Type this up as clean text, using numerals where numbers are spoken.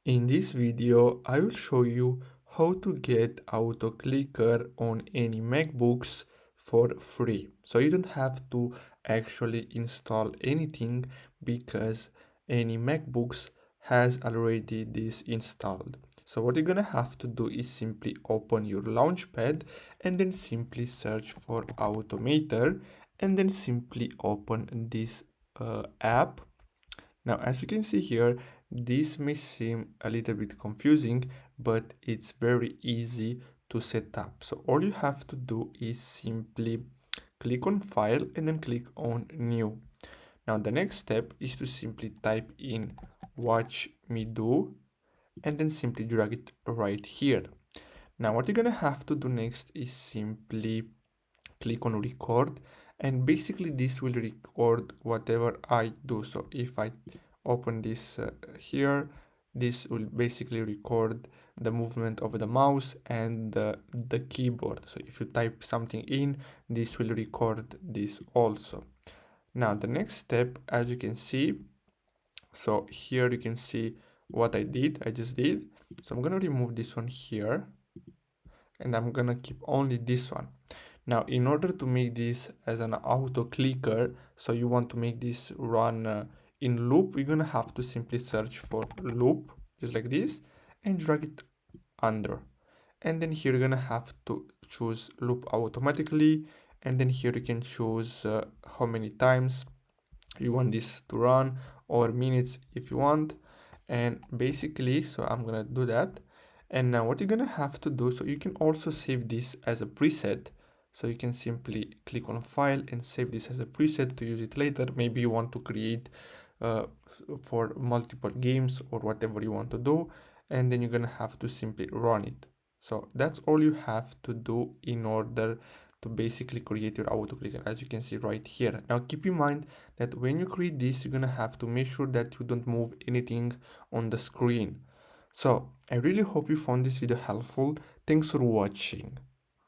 In this video, I will show you how to get auto clicker on any MacBooks for free. So you don't have to actually install anything because any MacBooks has already this installed. So what you're gonna have to do is simply open your Launchpad and then simply search for Automator and then simply open this app. Now, as you can see here, this may seem a little bit confusing, but it's very easy to set up. So all you have to do is simply click on File and then click on New. Now, the next step is to simply type in Watch Me Do and then simply drag it right here. Now, what you're gonna have to do next is simply click on record, and basically this will record whatever I do. So if I open this here, this will basically record the movement of the mouse and the keyboard. So if you type something in, this will record this also. Now the next step, as you can see, so here you can see what I just did. So I'm gonna remove this one here and I'm gonna keep only this one. Now, in order to make this as an auto clicker, so you want to make this run in loop, we're gonna have to simply search for loop, just like this, and drag it under. And then here you're gonna have to choose loop automatically, and then here you can choose how many times you want this to run, or minutes if you want. And basically, so I'm gonna do that. And now what you're gonna have to do, so you can also save this as a preset. So you can simply click on file and save this as a preset to use it later. Maybe you want to create uh, for multiple games or whatever you want to do, and then you're gonna have to simply run it. So that's all you have to do in order to basically create your auto clicker, as you can see right here. Now keep in mind that when you create this, you're gonna have to make sure that you don't move anything on the screen. So I really hope you found this video helpful. Thanks for watching.